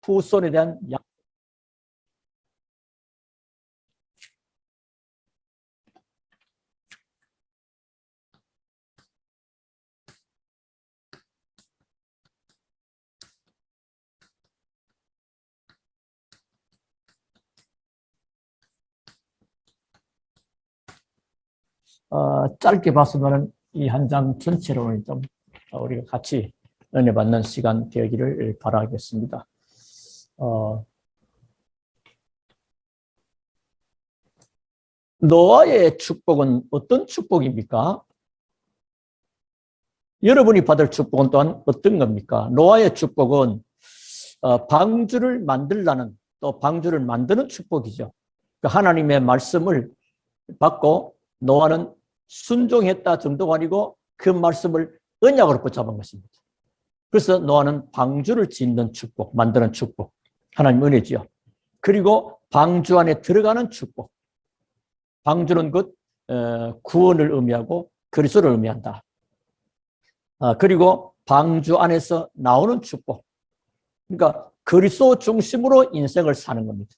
후손에 대한 짧게 봤으면 이 한 장 전체로는 좀 우리가 같이 은혜 받는 시간 되기를 바라겠습니다. 노아의 축복은 어떤 축복입니까? 여러분이 받을 축복은 또한 어떤 겁니까? 노아의 축복은 방주를 만들라는, 또 방주를 만드는 축복이죠. 하나님의 말씀을 받고 노아는 순종했다 정도가 아니고 그 말씀을 언약으로 붙잡은 것입니다. 그래서 노아는 방주를 짓는 축복, 만드는 축복, 하나님 은혜지요. 그리고 방주 안에 들어가는 축복. 방주는 곧 구원을 의미하고 그리스도를 의미한다. 그리고 방주 안에서 나오는 축복. 그러니까 그리스도 중심으로 인생을 사는 겁니다.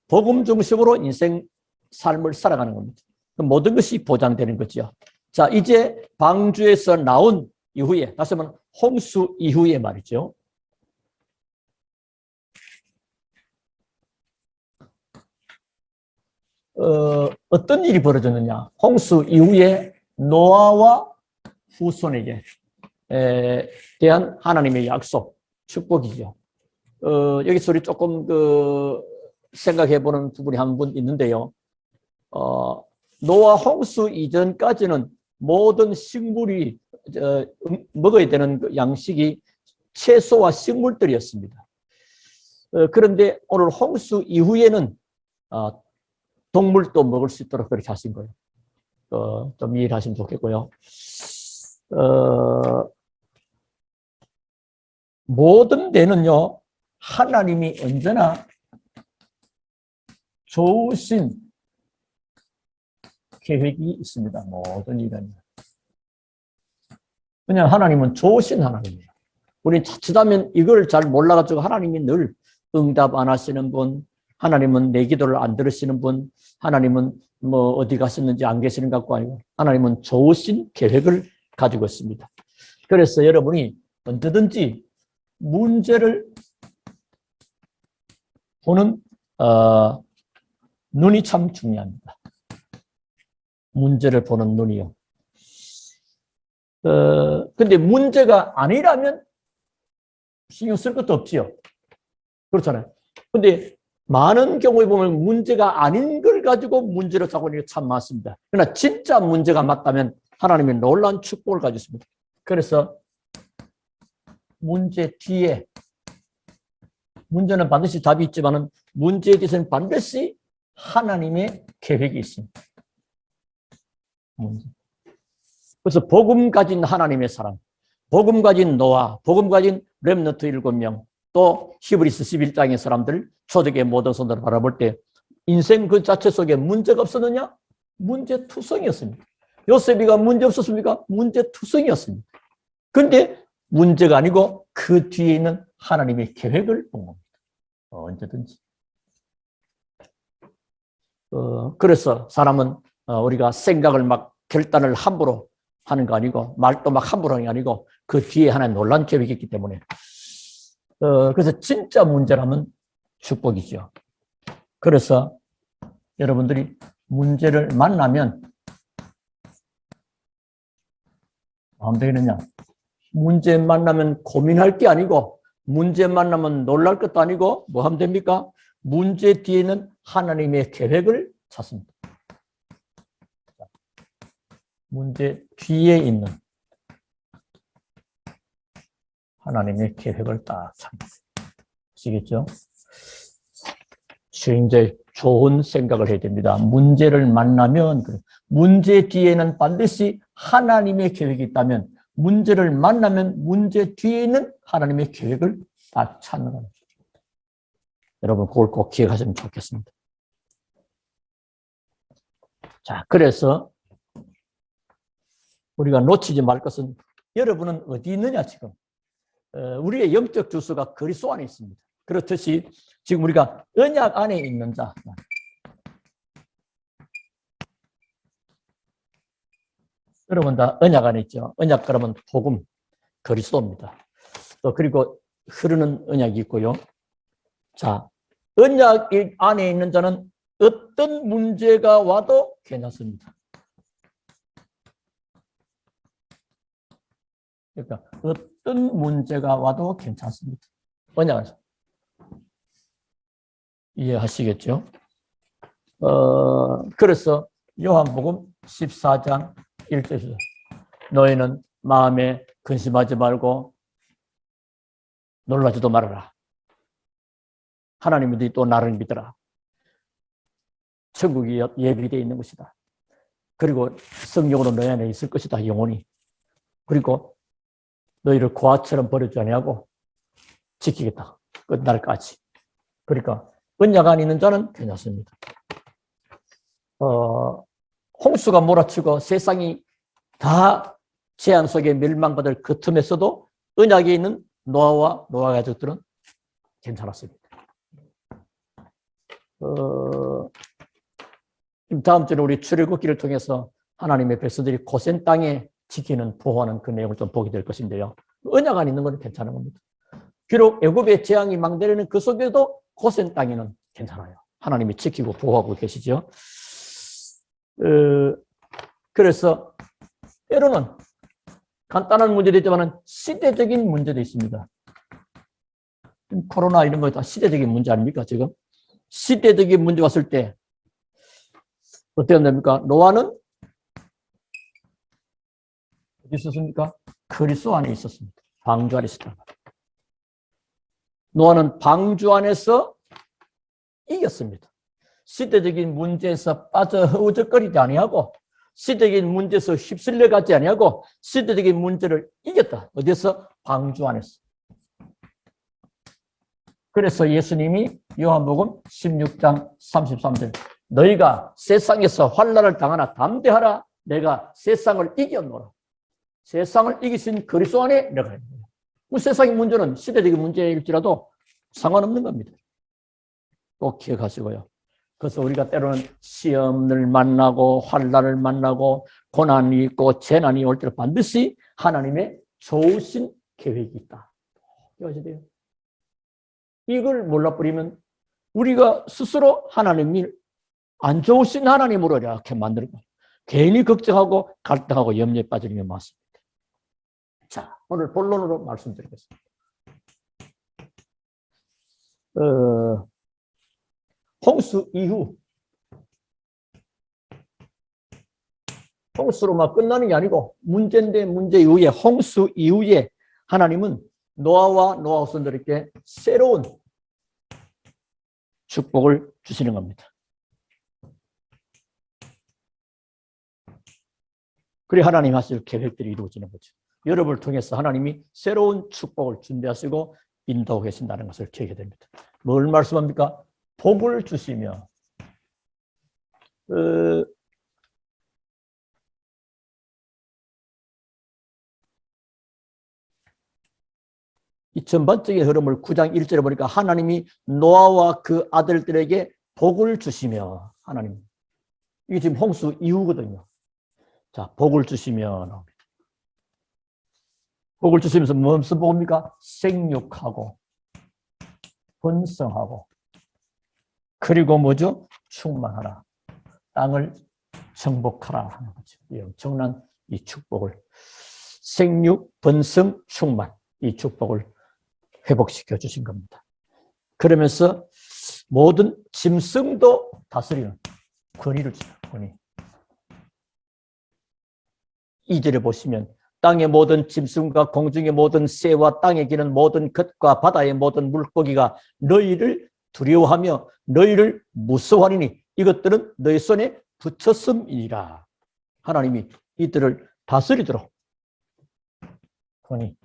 복음 중심으로 인생 삶을 살아가는 겁니다. 모든 것이 보장되는 거죠. 자, 이제 방주에서 나온 이후에, 다시 한번 홍수 이후에 말이죠. 어떤 일이 벌어졌느냐? 홍수 이후에 노아와 후손에게 대한 하나님의 약속, 축복이죠. 여기서 우리 조금 생각해 보는 부분이 한 분 있는데요. 노아 홍수 이전까지는 모든 식물이 먹어야 되는 양식이 채소와 식물들이었습니다. 그런데 오늘 홍수 이후에는 동물도 먹을 수 있도록 그렇게 하신 거예요. 좀 이해를 하시면 좋겠고요. 모든 데는요, 하나님이 언제나 좋으신 계획이 있습니다. 모든 일은. 그냥 하나님은 좋으신 하나님이에요. 우리 자칫하면 이걸 잘 몰라가지고 하나님이 늘 응답 안 하시는 분, 하나님은 내 기도를 안 들으시는 분, 하나님은 뭐 어디 가셨는지 안 계시는 것 같고 아니고 하나님은 좋으신 계획을 가지고 있습니다. 그래서 여러분이 언제든지 문제를 보는 눈이 참 중요합니다. 문제를 보는 눈이요. 근데 문제가 아니라면 신경 쓸 것도 없지요. 그렇잖아요. 근데 많은 경우에 보면 문제가 아닌 걸 가지고 문제를 잡고 있는 게 참 많습니다. 그러나 진짜 문제가 맞다면 하나님의 놀라운 축복을 가지고 있습니다. 그래서 문제 뒤에, 문제는 반드시 답이 있지만 문제에 대해서는 반드시 하나님의 계획이 있습니다. 그래서 복음 가진 하나님의 사람, 복음 가진 노아, 복음 가진 렘넌트 7명, 또 히브리서 11장의 사람들, 초대교회 모든 성도를 바라볼 때 인생 그 자체 속에 문제가 없었느냐? 문제투성이었습니다. 요셉이가 문제 없었습니까? 문제투성이었습니다. 그런데 문제가 아니고 그 뒤에 있는 하나님의 계획을 본 겁니다. 언제든지. 그래서 사람은 우리가 생각을 막 결단을 함부로 하는 거 아니고 말도 막 함부로 하는 게 아니고 그 뒤에 하나의 놀라운 계획이 있기 때문에 그래서 진짜 문제라면 축복이죠. 그래서 여러분들이 문제를 만나면 안 되느냐? 문제 만나면 고민할 게 아니고 문제 만나면 놀랄 것도 아니고 뭐 하면 됩니까? 문제 뒤에는 하나님의 계획을 찾습니다. 문제 뒤에 있는 하나님의 계획을 딱 찾습니다. 아시겠죠? 이제 좋은 생각을 해야 됩니다. 문제를 만나면 문제 뒤에는 반드시 하나님의 계획이 있다면 문제를 만나면 문제 뒤에 있는 하나님의 계획을 다 찾는 겁니다. 여러분 그걸 꼭 기억하시면 좋겠습니다. 자, 그래서 우리가 놓치지 말 것은 여러분은 어디 있느냐 지금. 우리의 영적 주소가 그리스도 안에 있습니다. 그렇듯이 지금 우리가 언약 안에 있는 자. 여러분 다 언약 안에 있죠. 언약 그러면 복음, 그리스도입니다. 또 그리고 흐르는 언약이 있고요. 자, 언약 안에 있는 자는 어떤 문제가 와도 괜찮습니다. 그러니까 어떤 문제가 와도 괜찮습니다. 언약 안에서. 이해하시겠죠? 그래서 요한복음 14장 1절에서 너희는 마음에 근심하지 말고 놀라지도 말아라. 하나님이 너희 또 나를 믿어라. 천국이 예비되어 있는 것이다. 그리고 성령으로 너희 안에 있을 것이다. 영원히. 그리고 너희를 고아처럼 버려주지 아니하고 지키겠다. 끝날까지. 그러니까 언약 안에 있는 자는 괜찮습니다. 홍수가 몰아치고 세상이 다 재앙 속에 멸망받을 그 틈에서도 언약에 있는 노아와 노아 가족들은 괜찮았습니다. 다음 주에 우리 출애굽기를 통해서 하나님의 백성들이 고센 땅에 지키는 보호하는 그 내용을 좀 보게 될 것인데요. 언약 안에 있는 건 괜찮은 겁니다. 비록 애굽의 재앙이 망대려는 그 속에도 고센 땅에는 괜찮아요. 하나님이 지키고 보호하고 계시죠. 그래서 때로는 간단한 문제도 있지만 시대적인 문제도 있습니다. 코로나 이런 거 다 시대적인 문제 아닙니까? 지금 시대적인 문제 왔을 때 어떻게 됩니까? 노아는 어디 있었습니까? 그리스도 안에 있었습니다. 방주 안에 있었다. 노아는 방주 안에서 이겼습니다. 시대적인 문제에서 빠져 허우적거리지 아니하고 시대적인 문제에서 휩쓸려 가지 아니하고 시대적인 문제를 이겼다. 어디서? 방주 안에서. 그래서 예수님이 요한복음 16장 33절 너희가 세상에서 환난을 당하나 담대하라. 내가 세상을 이겼노라. 세상을 이기신 그리스도 안에 내가 있는 거예요. 세상의 문제는 시대적인 문제일지라도 상관없는 겁니다. 꼭 기억하시고요. 그래서 우리가 때로는 시험을 만나고 환난을 만나고 고난이 있고 재난이 올 때는 반드시 하나님의 좋으신 계획이 있다. 기억하셔야 돼요. 이걸 몰라버리면 우리가 스스로 하나님이 안 좋으신 하나님으로 이렇게 만들고 괜히 걱정하고 갈등하고 염려에 빠지는 게 맞습니다. 자, 오늘 본론으로 말씀드리겠습니다. 홍수 이후 홍수로만 끝나는 게 아니고 문제인데 문제 이후에 홍수 이후에 하나님은 노아와 노아 후손들에게 새로운 축복을 주시는 겁니다. 그래 하나님 하실 계획들이 이루어지는 거죠. 여러분을 통해서 하나님이 새로운 축복을 준비하시고 인도하고 계신다는 것을 기억해야 됩니다. 뭘 말씀합니까? 복을 주시며 이 전반적인 흐름을 9장 1절에 보니까 하나님이 노아와 그 아들들에게 복을 주시며 하나님 이게 지금 홍수 이후거든요. 자, 복을 주시며 나옵니다. 복을 주시면서 무슨 복입니까? 생육하고 번성하고 그리고 뭐죠? 충만하라. 땅을 정복하라 하는 거죠. 이 엄청난 이 축복을 생육, 번성, 충만 이 축복을 회복시켜 주신 겁니다. 그러면서 모든 짐승도 다스리는 권위를 주죠. 권위. 2절에 보시면 땅의 모든 짐승과 공중의 모든 새와 땅에 기는 모든 것과 바다의 모든 물고기가 너희를 두려워하며 너희를 무서워하리니 이것들은 너희 손에 붙였음이니라. 하나님이 이들을 다스리도록 권위.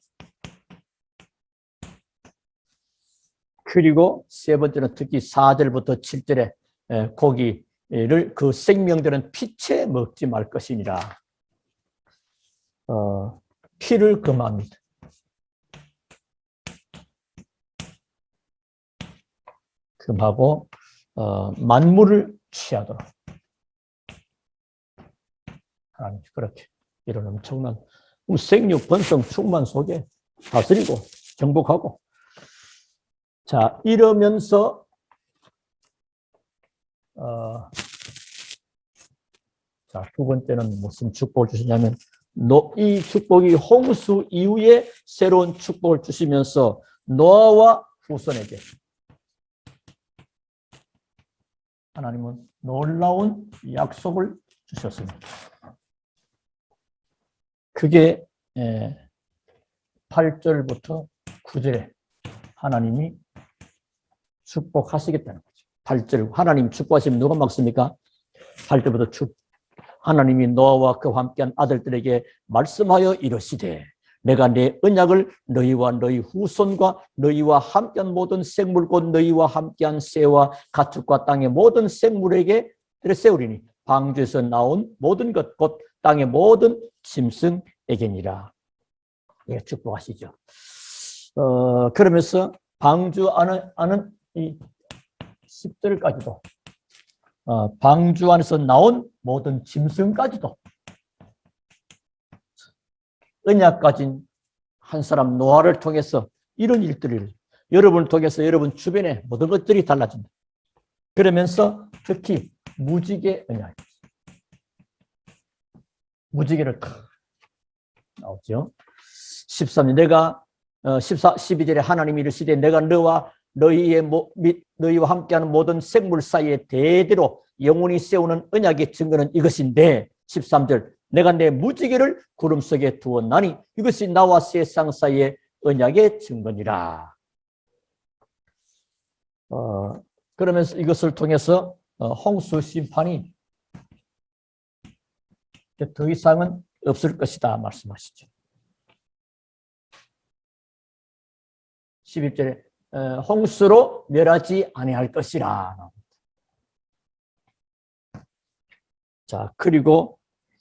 그리고 세 번째는 특히 4절부터 7절에 고기를 그 생명들은 피채 먹지 말 것이니라. 피를 금합니다. 금하고 만물을 취하도록 하나님 그렇게 이런 엄청난 생육 번성 충만 속에 다스리고 정복하고 자 이러면서 자, 두 번째는 무슨 축복을 주시냐면 이 축복이 홍수 이후에 새로운 축복을 주시면서 노아와 후손에게 하나님은 놀라운 약속을 주셨습니다. 그게 8절부터 9절에 하나님이 축복하시겠다는 거죠. 8절 하나님 축복하시면 누가 막습니까? 8절부터 하나님이 노아와 그와 함께한 아들들에게 말씀하여 이르시되 내가 내 언약을 너희와 너희 후손과 너희와 함께한 모든 생물 곧 너희와 함께한 새와 가축과 땅의 모든 생물에게 세우리니 방주에서 나온 모든 것 곧 땅의 모든 짐승에게니라. 예, 축복하시죠. 그러면서 방주 안은 이 10절까지도 방주 안에서 나온 모든 짐승까지도 언약 가진 한 사람 노아를 통해서 이런 일들을 여러분을 통해서 여러분 주변에 모든 것들이 달라진다. 그러면서 특히 무지개 언약. 무지개를 나오죠. 13절 내가 12절에 하나님이 이르시되 내가 너와 너희와 함께하는 모든 생물 사이에 대대로 영원히 세우는 언약의 증거는 이것인데 13절 내가 내 무지개를 구름 속에 두었나니 이것이 나와 세상 사이의 언약의 증거니라. 그러면서 이것을 통해서 홍수 심판이 더 이상은 없을 것이다 말씀하시죠. 11절에 홍수로 멸하지 아니할 것이라. 자, 그리고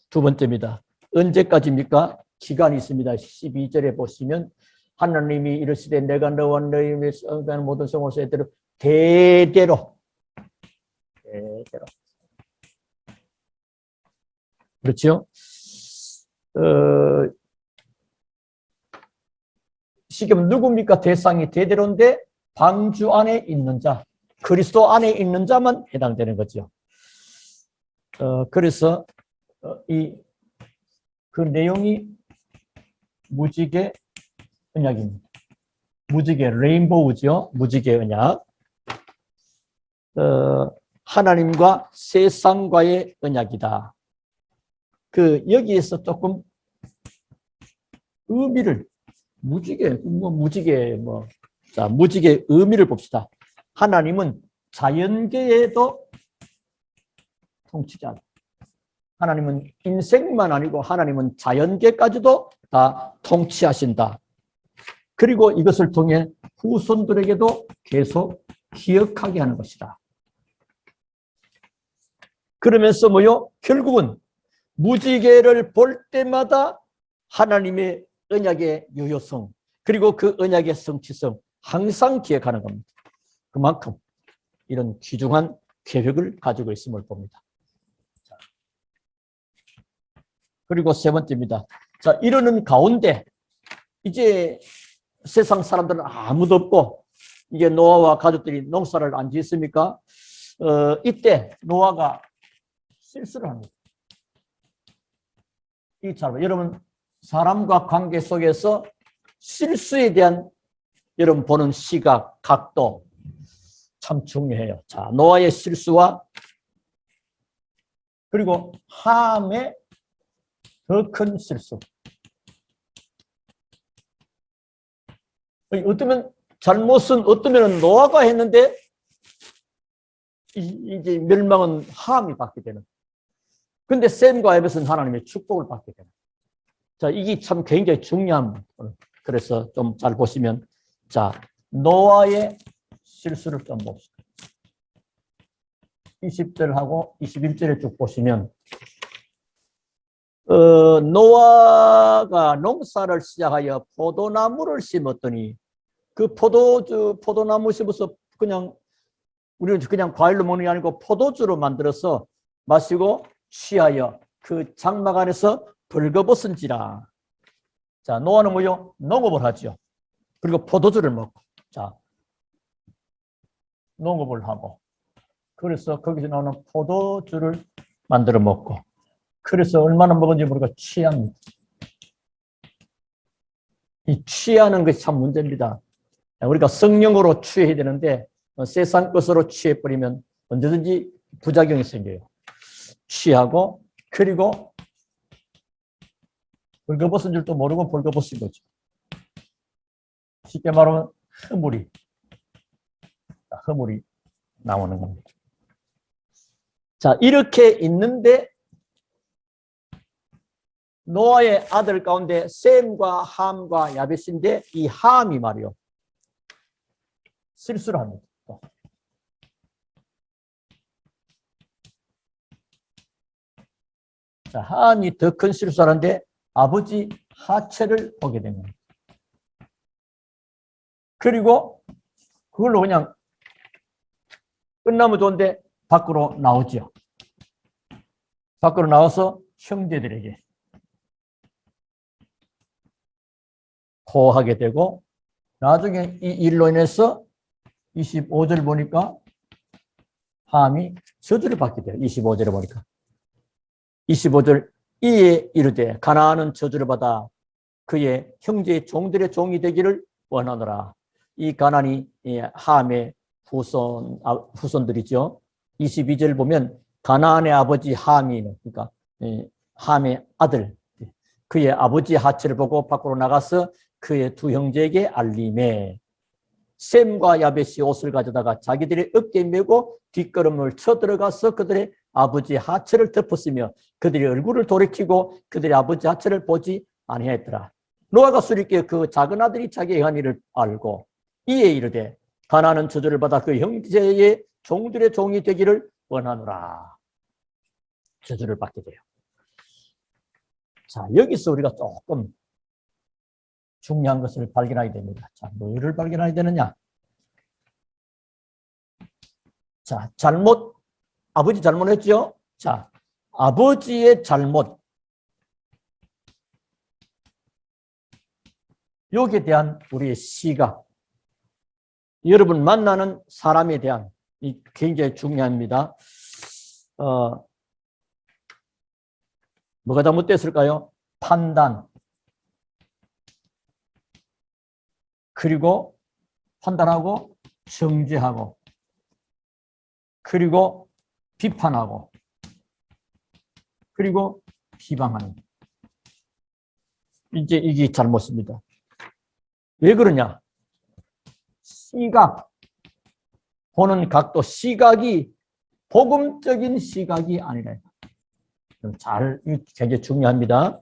두 번째입니다. 언제까지입니까? 기간이 있습니다. 12절에 보시면 하나님이 이르시되 내가 너와 너희 모든 성호수에 대대로 그렇죠? 지금 누굽니까? 대상이 대대로인데 방주 안에 있는 자, 그리스도 안에 있는 자만 해당되는 거죠. 그래서 그 내용이 무지개 언약입니다. 무지개 레인보우죠. 무지개 언약. 하나님과 세상과의 언약이다. 여기에서 조금 의미를 무지개 의미를 봅시다. 하나님은 자연계에도 통치자. 하나님은 인생만 아니고 하나님은 자연계까지도 다 통치하신다. 그리고 이것을 통해 후손들에게도 계속 기억하게 하는 것이다. 그러면서 결국은 무지개를 볼 때마다 하나님의 언약의 유효성 그리고 그 언약의 성취성 항상 기억하는 겁니다. 그만큼 이런 귀중한 계획을 가지고 있음을 봅니다. 그리고 세 번째입니다. 자, 이러는 가운데 이제 세상 사람들은 아무도 없고 이제 노아와 가족들이 농사를 안 지었습니까? 이때 노아가 실수를 합니다. 여러분 사람과 관계 속에서 실수에 대한 여러분 보는 시각, 각도 참 중요해요. 자, 노아의 실수와 그리고 함의 더 큰 실수. 어쩌면 잘못은 어쩌면 노아가 했는데 이제 멸망은 함이 받게 되는. 근데 셈과 에벳은 하나님의 축복을 받게 되는. 자, 이게 참 굉장히 중요한. 그래서 좀 잘 보시면 자, 노아의 실수를 좀 봅시다. 20절하고 21절에 쭉 보시면 노아가 농사를 시작하여 포도나무를 심었더니 그 포도나무 심어서 그냥 우리는 그냥 과일로 먹는 게 아니고 포도주로 만들어서 마시고 취하여 그 장막 안에서 벌거벗은지라. 자, 노아는 뭐요? 농업을 하죠. 그리고 포도주를 먹고. 자, 농업을 하고. 그래서 거기서 나오는 포도주를 만들어 먹고. 그래서 얼마나 먹은지 모르고 취합니다. 이 취하는 것이 참 문제입니다. 우리가 성령으로 취해야 되는데 세상 것으로 취해버리면 언제든지 부작용이 생겨요. 취하고 그리고 벌거벗은 줄도 모르고 벌거벗은 거죠. 쉽게 말하면 허물이 나오는 겁니다. 자, 이렇게 있는데 노아의 아들 가운데 셈과 함과 야벳인데 이 함이 말이요. 실수를 합니다. 자, 함이 더 큰 실수를 하는데 아버지 하체를 보게 됩니다. 그리고 그걸로 그냥 끝나면 좋은데 밖으로 나오죠. 밖으로 나와서 형제들에게 고하게 되고 나중에 이 일로 인해서 25절 보니까 함이 저주를 받게 돼요. 25절에 보니까. 25절 이에 이르되 가나안은 저주를 받아 그의 형제의 종들의 종이 되기를 원하노라. 이 가나안이 함의 후손들이죠. 22절 보면 가나안의 아버지 함이 그러니까 함의 아들 그의 아버지 하체를 보고 밖으로 나가서 그의 두 형제에게 알림해 셈과 야벳이 옷을 가져다가 자기들의 어깨에 메고 뒷걸음을 쳐들어가서 그들의 아버지 하체를 덮었으며 그들의 얼굴을 돌이키고 그들의 아버지 하체를 보지 아니하였더라. 노아가 수리께 그 작은 아들이 자기의 한 일을 알고 이에 이르되 가나안은 저주를 받아 그 형제의 종들의 종이 되기를 원하노라. 저주를 받게 돼요. 자, 여기서 우리가 조금 중요한 것을 발견하게 됩니다. 자, 뭐를 발견하게 되느냐? 자, 아버지 잘못했죠? 자, 아버지의 잘못. 여기에 대한 우리의 시각. 여러분 만나는 사람에 대한 이 굉장히 중요합니다. 뭐가 잘못됐을까요? 판단. 그리고 판단하고 정죄하고 그리고 비판하고 그리고 비방하는 이제 이게 잘못입니다. 왜 그러냐? 시각 보는 각도 시각이 복음적인 시각이 아니라 굉장히 중요합니다.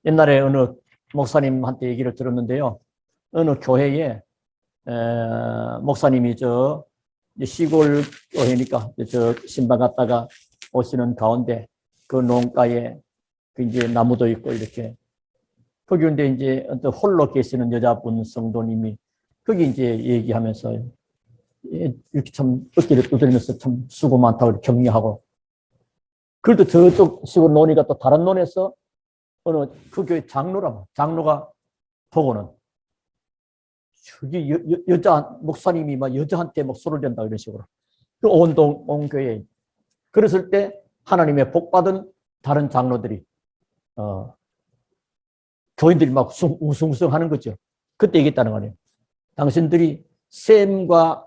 옛날에 어느 목사님한테 얘기를 들었는데요. 어느 교회에 목사님이 시골 교회니까 신방 갔다가 오시는 가운데 그 농가에 그 이제 나무도 있고 이렇게 거기 근데 이제 홀로 계시는 여자분 성도님이 거기 이제 얘기하면서 이렇게 참 어깨를 두드리면서 참 수고 많다고 격려하고 그래도 저쪽 시골 논이가 또 다른 논에서 어느 그 교회 장로가 보고는 저기 여자 목사님이 막 여자한테 막 손을 댄다 이런 식으로 그 온 교회에 그랬을 때 하나님의 복 받은 다른 장로들이 교인들이 막 우승우승 하는 거죠. 그때 얘기했다는 거예요. 당신들이 셈과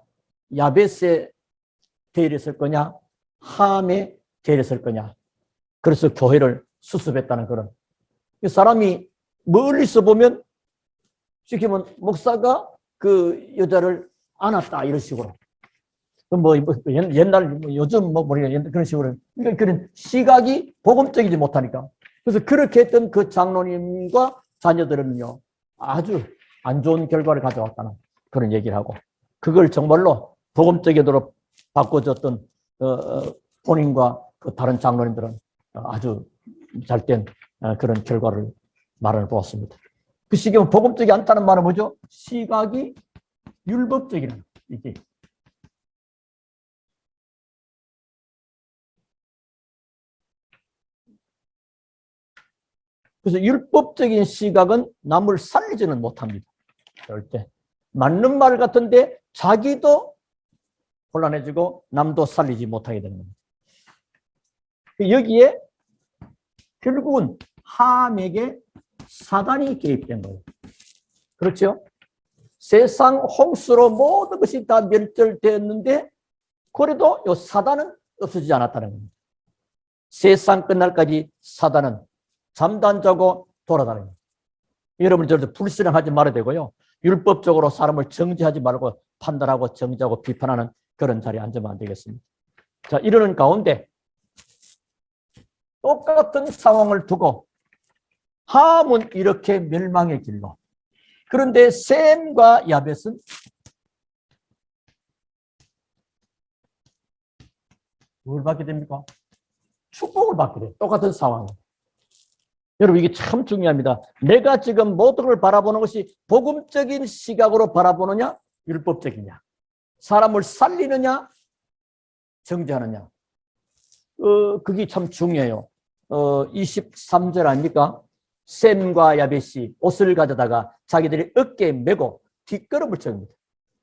야벳에 대리했을 거냐 함에 대리했을 거냐. 그래서 교회를 수습했다는 그런. 사람이 멀리서 보면 지금은 목사가 그 여자를 안았다 이런 식으로. 옛날 요즘 우리가 그런 식으로 그런 시각이 복음적이지 못하니까. 그래서 그렇게 했던 그 장로님과 자녀들은요 아주 안 좋은 결과를 가져왔다는 그런 얘기를 하고 그걸 정말로 복음적이도록 바꿔줬던 본인과 그 다른 장로님들은 아주 잘된 그런 결과를 말을 보았습니다. 그 시기면 복음적이 않다는 말은 뭐죠? 시각이 율법적이라는 이게. 그래서 율법적인 시각은 남을 살리지는 못합니다. 절대. 맞는 말 같은데 자기도 곤란해지고 남도 살리지 못하게 되는 겁니다. 여기에 결국은 함에게 사단이 개입된 거예요. 그렇죠? 세상 홍수로 모든 것이 다 멸절되었는데 그래도 이 사단은 없어지지 않았다는 겁니다. 세상 끝날까지 사단은 잠도 안 자고 돌아다닙니다. 여러분 절대 불신앙하지 말아야 되고요. 율법적으로 사람을 정죄하지 말고 판단하고 정죄하고 비판하는 그런 자리에 앉으면 안 되겠습니다. 자, 이러는 가운데 똑같은 상황을 두고 함은 이렇게 멸망의 길로. 그런데 셈과 야벳은 뭘 받게 됩니까? 축복을 받게 돼요. 똑같은 상황. 여러분 이게 참 중요합니다. 내가 지금 모든 걸 바라보는 것이 복음적인 시각으로 바라보느냐 율법적이냐. 사람을 살리느냐 정죄하느냐. 그게 참 중요해요. 23절 아닙니까? 셈과 야벳이 옷을 가져다가 자기들이 어깨에 메고 뒷걸음을 칩니다.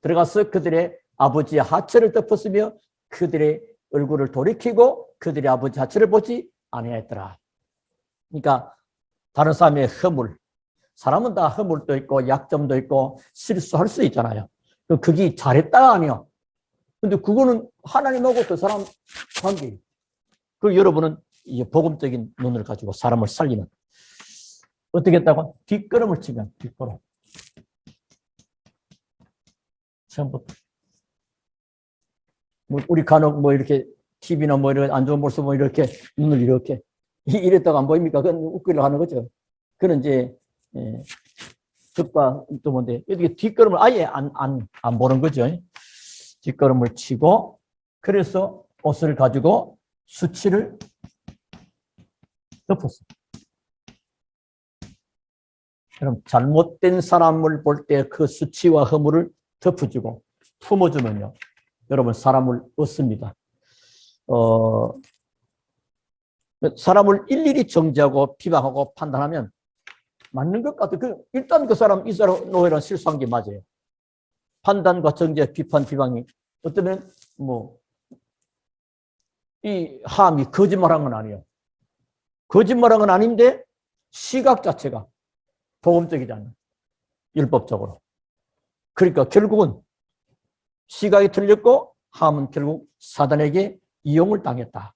들어가서 그들의 아버지의 하체를 덮었으며 그들의 얼굴을 돌이키고 그들의 아버지 하체를 보지 아니하였더라. 그러니까 다른 사람의 허물, 사람은 다 허물도 있고 약점도 있고 실수할 수 있잖아요. 그게 잘했다 아니요. 근데 그거는 하나님하고 그 사람 관계예요. 그 여러분은 이 복음적인 눈을 가지고 사람을 살리는 어떻게 했다고? 뒷걸음을 치면 뒷걸음. 처음부터. 우리 간혹 이렇게 TV나 이런 안 좋은 모습 이렇게 눈을 이렇게 이랬다가 안 보입니까? 그건 웃기려고 하는 거죠. 그는 이제 적과 또 뭔데 이렇게 뒷걸음을 아예 안 보는 거죠. 뒷걸음을 치고 그래서 옷을 가지고 수치를 덮었어요. 그럼 잘못된 사람을 볼 때 그 수치와 허물을 덮어주고 품어주면요. 여러분 사람을 얻습니다. 사람을 일일이 정죄하고 비방하고 판단하면 맞는 것 같아요. 일단 그 사람 이스라엘 노예는 실수한 게 맞아요. 판단과 정죄, 비판, 비방이 어쩌면 이 함이 거짓말한 건 아니에요. 거짓말한 건 아닌데 시각 자체가 복음적이지 않아요. 율법적으로. 그러니까 결국은 시각이 틀렸고 함은 결국 사단에게 이용을 당했다.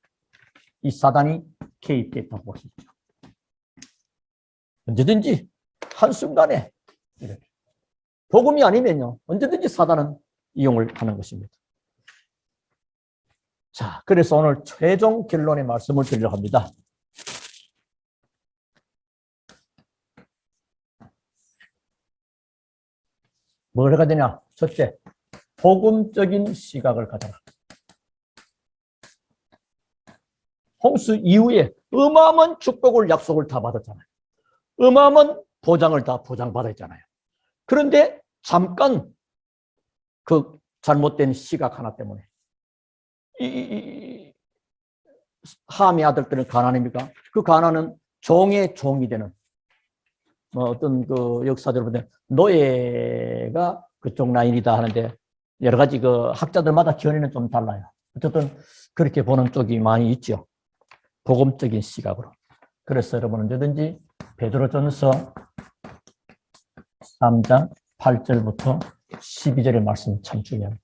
이 사단이 개입됐다고 볼 수 있죠. 언제든지 한순간에 이렇게. 복음이 아니면요. 언제든지 사단은 이용을 하는 것입니다. 자, 그래서 오늘 최종 결론의 말씀을 드리려고 합니다. 뭘 해야 되냐? 첫째, 복음적인 시각을 가져라. 홍수 이후에 어마어마한 축복을 약속을 다 받았잖아요. 어마어마한 보장을 다 보장받았잖아요. 그런데 잠깐 그 잘못된 시각 하나 때문에 이 함의 아들들은 가난입니까? 그 가난은 종의 종이 되는 어떤 그 역사들 보면 노예가 그쪽 라인이다 하는데 여러 가지 그 학자들마다 견해는 좀 달라요. 어쨌든 그렇게 보는 쪽이 많이 있죠. 복음적인 시각으로. 그래서 여러분 언제든지 베드로전서 3장 8절부터 12절의 말씀 참 중요합니다.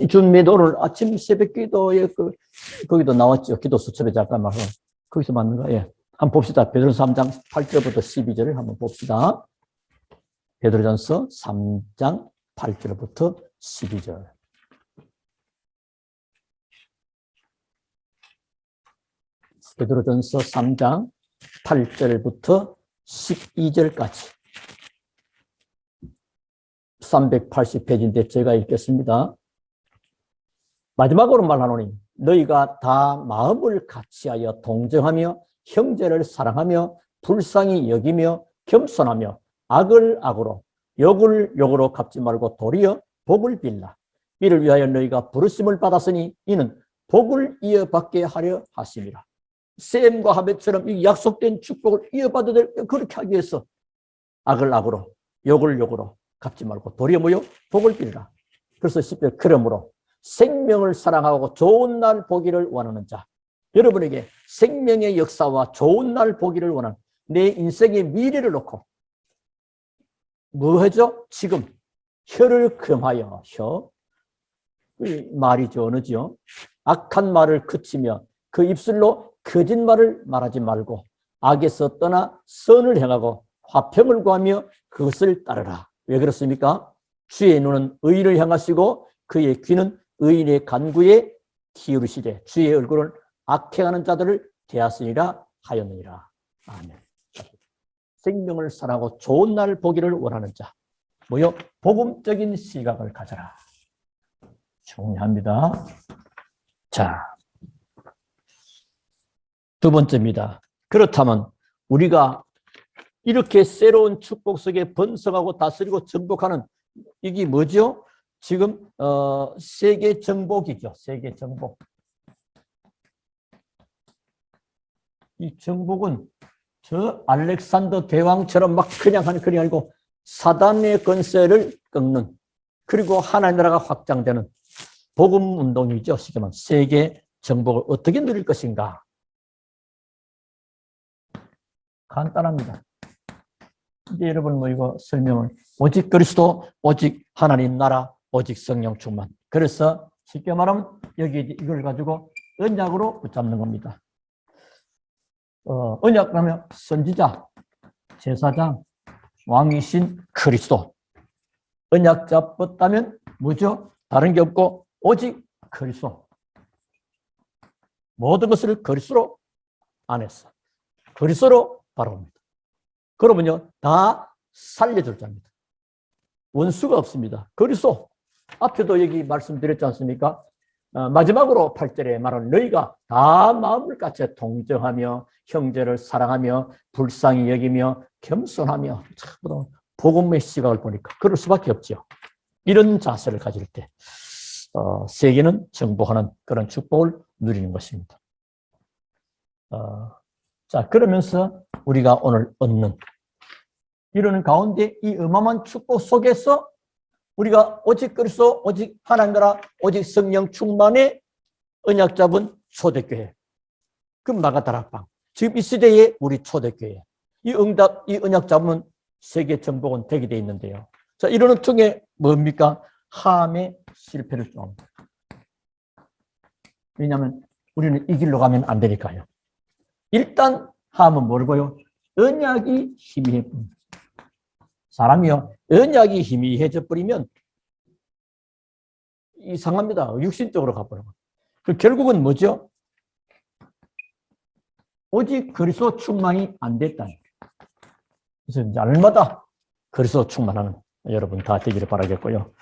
준비도 오늘 아침 새벽 기도에 거기도 나왔죠. 기도 수첩에 잠깐 말씀. 거기서 맞는가? 예. 한번 봅시다. 베드로전서 3장 8절부터 12절을 한번 봅시다. 베드로전서 3장 8절부터 12절. 베드로전서 3장 8절부터 12절까지 380페이지인데 제가 읽겠습니다. 마지막으로 말하노니 너희가 다 마음을 같이하여 동정하며 형제를 사랑하며 불쌍히 여기며 겸손하며 악을 악으로 욕을 욕으로 갚지 말고 도리어 복을 빌라. 이를 위하여 너희가 부르심을 받았으니 이는 복을 이어받게 하려 하심이라. 셈과 하벳처럼 이 약속된 축복을 이어받아야 될, 그렇게 하기 위해서 악을 악으로, 욕을 욕으로 갚지 말고 도리어 뭐요? 복을 빌라. 그래서 10절, 그러므로 생명을 사랑하고 좋은 날 보기를 원하는 자, 여러분에게 생명의 역사와 좋은 날 보기를 원하는, 내 인생의 미래를 놓고 뭐 하죠? 지금 혀를 금하여, 혀 말이죠, 언어죠. 악한 말을 그치며 그 입술로 거짓말을 말하지 말고 악에서 떠나 선을 행하고 화평을 구하며 그것을 따르라. 왜 그렇습니까? 주의 눈은 의를 향하시고 그의 귀는 의인의 간구에 기울이시되 주의 얼굴을 악행하는 자들을 대하시리라 하였느니라. 아멘. 생명을 사랑하고 좋은 날 보기를 원하는 자, 뭐요? 복음적인 시각을 가져라. 중요합니다. 자, 두 번째입니다. 그렇다면 우리가 이렇게 새로운 축복 속에 번성하고 다스리고 정복하는, 이게 뭐죠? 지금 세계 정복이죠. 세계 정복. 이 정복은 저 알렉산더 대왕처럼 막 그냥 하는 그게 아니고 사단의 권세를 꺾는, 그리고 하나님 나라가 확장되는 복음 운동이죠. 쉽게 말하면 세계 정복을 어떻게 누릴 것인가? 간단합니다. 이제 여러분 뭐 이거 설명을, 오직 그리스도, 오직 하나님 나라, 오직 성령 충만. 그래서 쉽게 말하면 여기 이걸 가지고 언약으로 붙잡는 겁니다. 언약하면 선지자, 제사장, 왕이신 그리스도. 언약 잡았다면 뭐죠? 다른 게 없고 오직 그리스도. 모든 것을 그리스도로 안에서 그리스도로 바라봅니다. 그러면요, 다 살려줄 자입니다. 원수가 없습니다. 그리스도. 앞에도 여기 말씀드렸지 않습니까? 마지막으로 8절에 말하는 너희가 다 마음을 같이 동정하며 형제를 사랑하며 불쌍히 여기며 겸손하며, 참 복음의 시각을 보니까 그럴 수밖에 없죠. 이런 자세를 가질 때 세계는 정복하는 그런 축복을 누리는 것입니다. 자, 그러면서 우리가 오늘 얻는 이러는 가운데 이 어마어마한 축복 속에서 우리가 오직 그리스도, 오직 하나님 나라, 오직 성령 충만의 언약 잡은 초대교회, 그 마가다락방, 지금 이 시대에 우리 초대교회, 이 응답, 이 언약 잡은 세계 정복은 되게 돼 있는데요. 자, 이러는 중에 뭡니까? 함의 실패를 줍니다. 왜냐하면 우리는 이 길로 가면 안 되니까요. 일단 함은 뭐라고요? 언약이 희미해. 사람이요, 언약이 희미해져 버리면 이상합니다. 육신적으로 가버려요. 결국은 뭐죠? 오직 그리스도 충만이 안 됐다. 그래서 날마다 그리스도 충만하는 여러분 다 되기를 바라겠고요.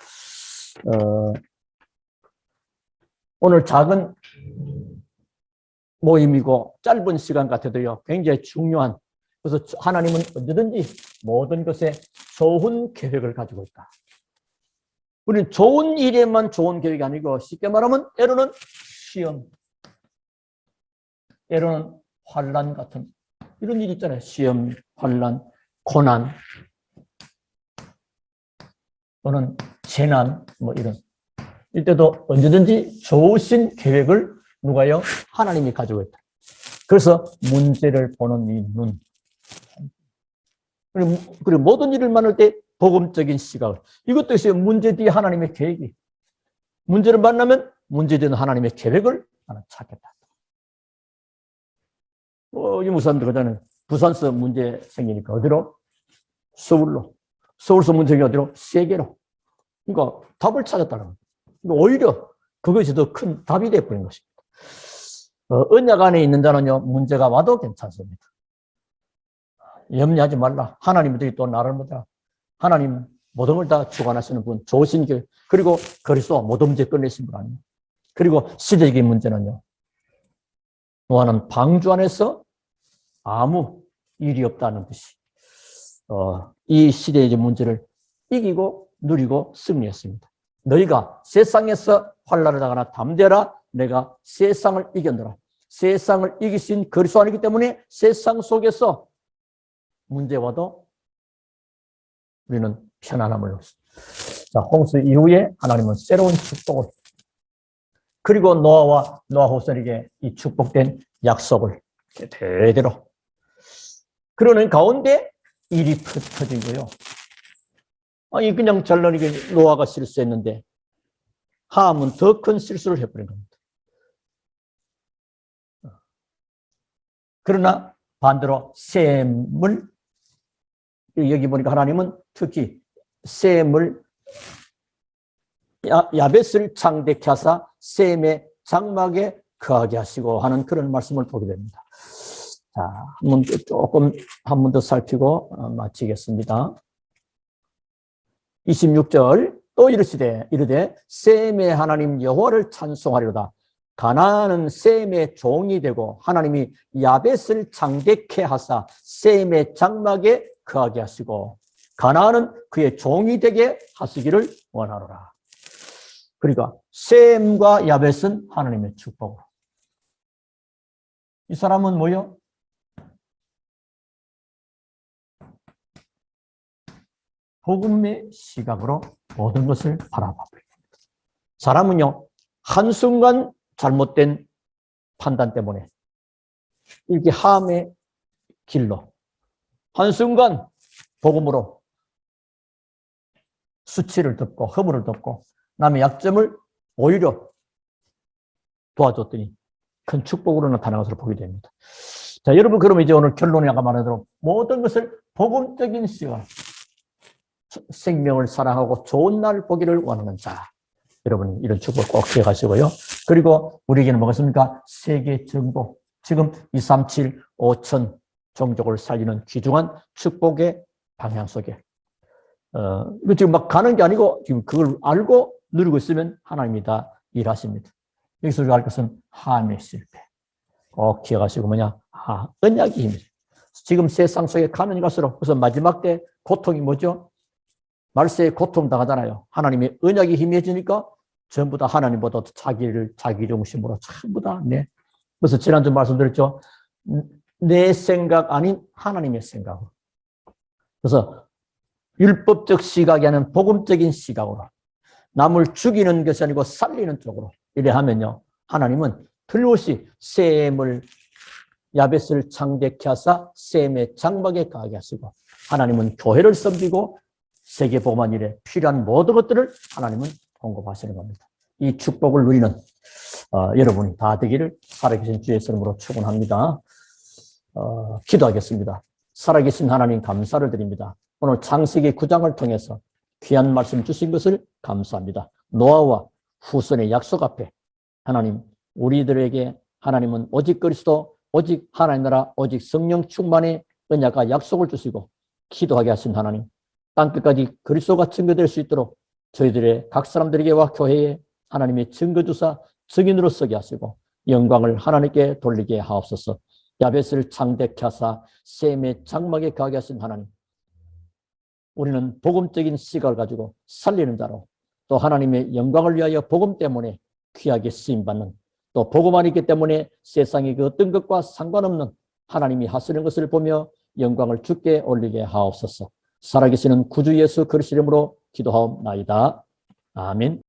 오늘 작은 모임이고 짧은 시간 같아도요, 굉장히 중요한, 그래서 하나님은 언제든지 모든 것에 좋은 계획을 가지고 있다. 우리는 좋은 일에만 좋은 계획이 아니고, 쉽게 말하면 때로는 시험, 때로는 환난 같은 이런 일이 있잖아요. 시험, 환난, 고난, 또는 재난, 뭐 이런. 이때도 언제든지 좋으신 계획을 누가요? 하나님이 가지고 있다. 그래서 문제를 보는 이 눈. 그리고 모든 일을 만날 때 복음적인 시각을. 이것도 있어요. 문제 뒤에 하나님의 계획이. 문제를 만나면 문제 뒤에 하나님의 계획을 나는 찾겠다. 이 무사람들 그러잖아요. 부산서 문제 생기니까 어디로? 서울로. 서울서 문제 생기니까 어디로? 세계로. 그러니까 답을 찾았다는 거예요. 그러니까 오히려 그것이 더 큰 답이 되어버린 것입니다. 언약 안에 있는 자는요, 문제가 와도 괜찮습니다. 염려하지 말라. 하나님들이 또 나를 보자. 하나님 모든 걸 다 주관하시는 분, 좋으신 길, 그리고 그리스도 모든 문제 끝내신 분 아니에요. 그리고 시대적인 문제는요, 노아는 방주 안에서 아무 일이 없다는 듯이 이 시대의 문제를 이기고 누리고 승리했습니다. 너희가 세상에서 환난을 당하나 담대라. 내가 세상을 이겼노라. 세상을 이기신 그리스도 안이기 때문에 세상 속에서 문제 와도 우리는 편안함을 얻습니다. 자, 홍수 이후에 하나님은 새로운 축복을, 그리고 노아와 노아 후손에게 이 축복된 약속을 대대로, 그러는 가운데 일이 터진 거예요. 아니 그냥 잘나리게 노아가 실수했는데 함은 더 큰 실수를 해버린 겁니다. 그러나 반대로 셈을, 여기 보니까 하나님은 특히 셈을, 야벳을 창대케 하사 셈의 장막에 거하게 하시고 하는 그런 말씀을 보게 됩니다. 자, 한 번 더 살피고 마치겠습니다. 26절, 또 이르되 셈의 하나님 여호와를 찬송하리로다. 가나안은 셈의 종이 되고 하나님이 야벳을 창대케 하사 셈의 장막에 거하게 하시고 가나안은 그의 종이 되게 하시기를 원하노라. 그러니까 셈과 야벳은 하나님의 축복으로, 이 사람은 뭐요? 복음의 시각으로 모든 것을 바라봐 버립니다. 사람은요, 한순간 잘못된 판단 때문에 이렇게 함의 길로, 한순간 복음으로 수치를 덮고 허물을 덮고 남의 약점을 오히려 도와줬더니 큰 축복으로 나타나는 것을 보게 됩니다. 자, 여러분, 그러면 이제 오늘 결론에 아까 말한 대로 모든 것을 복음적인 시각, 생명을 사랑하고 좋은 날 보기를 원하는 자, 여러분 이런 축복 꼭 기억하시고요. 그리고 우리에게는 뭐겠습니까? 세계 정복, 지금 237, 5천 종족을 살리는 귀중한 축복의 방향 속에 이거 지금 막 가는 게 아니고 지금 그걸 알고 누리고 있으면 하나님이 다 일하십니다. 여기서 우리가 할 것은 함의 실패 꼭 기억하시고 뭐냐? 언약의 힘이죠. 지금 세상 속에 가면 갈수록 그래서 마지막 때 고통이 뭐죠? 말세에 고통 당하잖아요. 하나님의 언약이 힘해지니까 전부 다 하나님보다 자기 중심으로 전부 다 그래서 지난주 말씀드렸죠. 내 생각 아닌 하나님의 생각으로. 그래서 율법적 시각이 아닌 복음적인 시각으로 남을 죽이는 것이 아니고 살리는 쪽으로 이래 하면요, 하나님은 틀림없이 셈을, 야벳을 창대케 하사 셈의 장막에 거하게 하시고 하나님은 교회를 섬기고 세계 복음한 일에 필요한 모든 것들을 하나님은 공급하시는 겁니다. 이 축복을 누리는 여러분이 다 되기를 살아계신 주의 이름으로 축원합니다. 기도하겠습니다. 살아계신 하나님 감사를 드립니다. 오늘 창세기 9장을 통해서 귀한 말씀 주신 것을 감사합니다. 노아와 후손의 약속 앞에 하나님, 우리들에게 하나님은 오직 그리스도, 오직 하나님 나라, 오직 성령 충만의 언약과 약속을 주시고 기도하게 하신 하나님, 땅끝까지 그리스도가 증거될 수 있도록 저희들의 각 사람들에게와 교회에 하나님의 증거주사 증인으로 서게 하시고 영광을 하나님께 돌리게 하옵소서. 야벳을 창대케 하사 셈의 장막에 거하게 하신 하나님, 우리는 복음적인 시각을 가지고 살리는 자로, 또 하나님의 영광을 위하여 복음 때문에 귀하게 쓰임받는, 또 복음 안에 있기 때문에 세상의 그 어떤 것과 상관없는 하나님이 하시는 것을 보며 영광을 주께 올리게 하옵소서. 살아계시는 구주 예수 그리스도 이름으로 기도하옵나이다. 아멘.